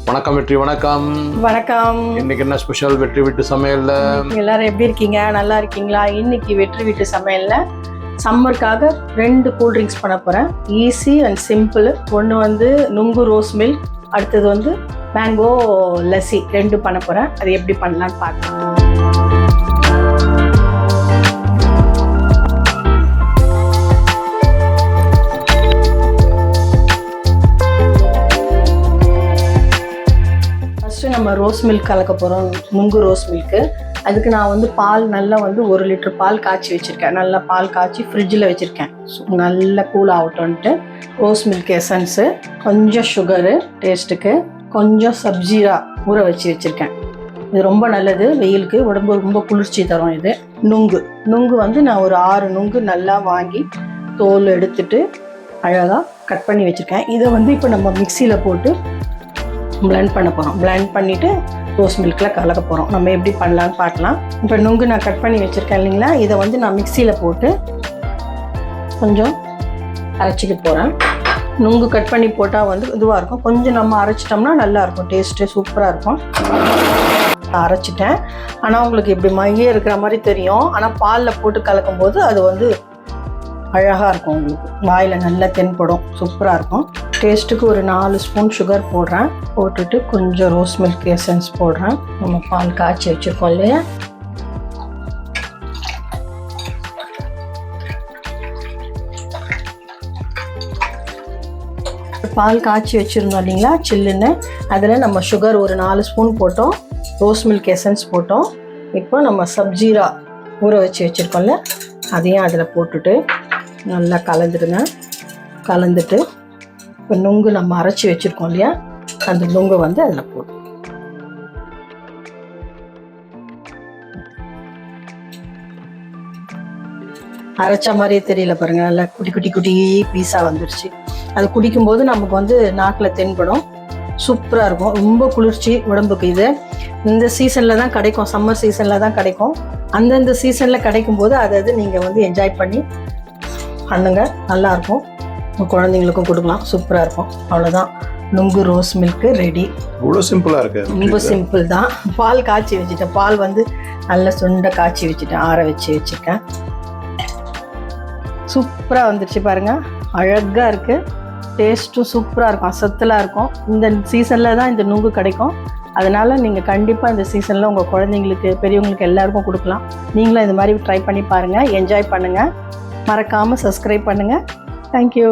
வணக்கம் வெற்றி. வணக்கம். வணக்கம். இன்னைக்கு என்ன ஸ்பெஷல் வெற்றி வீட்டு சமையல்ல? எல்லாரும் எப்படி இருக்கீங்க? நல்லா இருக்கீங்களா? இன்னைக்கு வெற்றி வீட்டு சமையல்ல சம்மருக்காக 2 கூல்ட்ரிங்க்ஸ் பண்ண போகிறேன். Easy and simple. ஒன்று வந்து நுங்கு ரோஸ் மில்க், அடுத்தது வந்து மேங்கோ லஸ்ஸி. 2 பண்ண போகிறேன். அது எப்படி பண்ணலான்னு பார்க்கலாம். நம்ம ரோஸ் மில்க் கலக்க போகிறோம், நுங்கு ரோஸ் மில்க்கு. அதுக்கு நான் வந்து பால் நல்லா வந்து 1 லிட்டர் பால் காய்ச்சி வச்சுருக்கேன். நல்லா பால் காய்ச்சி ஃப்ரிட்ஜில் வச்சுருக்கேன். நல்லா கூல் ஆகட்டும்ன்ட்டு ரோஸ் மில்க் எசன்ஸு, கொஞ்சம் சுகரு டேஸ்ட்டுக்கு, கொஞ்சம் சப்ஜீரா ஊற வச்சுருக்கேன். இது ரொம்ப நல்லது, வெயிலுக்கு உடம்பு ரொம்ப குளிர்ச்சி தரும். இது நுங்கு வந்து நான் ஒரு 6 நுங்கு நல்லா வாங்கி தோல் எடுத்துட்டு அழகாக கட் பண்ணி வச்சுருக்கேன். இதை வந்து இப்போ நம்ம மிக்சியில் போட்டு பிளெண்ட் பண்ண போகிறோம். பிளெண்ட் பண்ணிவிட்டு ரோஸ் மில்கில் கலக்க போகிறோம். நம்ம எப்படி பண்ணலான்னு பார்க்கலாம். இப்போ நுங்கு நான் கட் பண்ணி வச்சுருக்கேன் இல்லைங்களா, இதை வந்து நான் மிக்சியில் போட்டு கொஞ்சம் அரைச்சிக்க போகிறேன். நுங்கு கட் பண்ணி போட்டால் வந்து இதுவாக இருக்கும். கொஞ்சம் நம்ம அரைச்சிட்டோம்னா நல்லாயிருக்கும், டேஸ்ட்டு சூப்பராக இருக்கும். அரைச்சிட்டேன். ஆனால் உங்களுக்கு இப்படி மைய இருக்கிற மாதிரி தெரியும். ஆனால் பாலில் போட்டு கலக்கும் போது அது வந்து அழகாக இருக்கும். உங்களுக்கு வாயில் நல்லா தென்படும், சூப்பராக இருக்கும். டேஸ்ட்டுக்கு ஒரு 4 ஸ்பூன் சுகர் போடுறேன். போட்டுட்டு கொஞ்சம் ரோஸ் மில்க் எசன்ஸ் போடுறேன். நம்ம பால் காய்ச்சி வச்சுருக்கோம் இல்லையா, பால் காய்ச்சி வச்சுருந்தோம் இல்லைங்களா சில்லுன்னு, அதில் நம்ம சுகர் ஒரு 4 ஸ்பூன் போட்டோம், ரோஸ் மில்க் எசன்ஸ் போட்டோம். இப்போ நம்ம சப்ஜீரா ஊற வச்சுருக்கோம்ல, அதையும் அதில் போட்டுட்டு நல்லா கலந்துடுங்க. கலந்துட்டு இப்போ நுங்கு நம்ம அரைச்சி வச்சுருக்கோம் இல்லையா, அந்த நுங்கை வந்து அதில் போட்டு அரைச்ச மாதிரியே தெரியல பாருங்கள். நல்லா குட்டி குட்டி குட்டி பீஸாக வந்துடுச்சு. அது குடிக்கும்போது நமக்கு வந்து நாக்கில் தென்படும், சூப்பராக இருக்கும். ரொம்ப குளிர்ச்சி உடம்புக்கு. இது இந்த சீசனில் தான் கிடைக்கும், சம்மர் சீசனில் தான் கிடைக்கும். அந்தந்த சீசனில் கிடைக்கும் போது அதை நீங்கள் வந்து என்ஜாய் பண்ணி பண்ணுங்க, நல்லாயிருக்கும். உங்கள் குழந்தைங்களுக்கும் கொடுக்கலாம், சூப்பராக இருக்கும். அவ்வளோதான், நுங்கு ரோஸ் மில்க்கு ரெடி. இவ்வளோ சிம்பிளாக இருக்கு. ரொம்ப சிம்பிள் தான். பால் காய்ச்சி வச்சுட்டேன். பால் வந்து நல்லா சுண்டை காய்ச்சி வச்சுட்டேன், ஆற வச்சுருக்கேன். சூப்பராக வந்துடுச்சு பாருங்கள், அழகாக இருக்குது. டேஸ்ட்டும் சூப்பராக இருக்கும், அசத்தலாக இருக்கும். இந்த சீசனில் தான் இந்த நுங்கு கிடைக்கும். அதனால் நீங்கள் கண்டிப்பாக இந்த சீசனில் உங்கள் குழந்தைங்களுக்கு, பெரியவங்களுக்கு எல்லாருக்கும் கொடுக்கலாம். நீங்களும் இந்த மாதிரி ட்ரை பண்ணி பாருங்கள், என்ஜாய் பண்ணுங்கள். மறக்காமல் சப்ஸ்கிரைப் பண்ணுங்கள். தேங்க்யூ.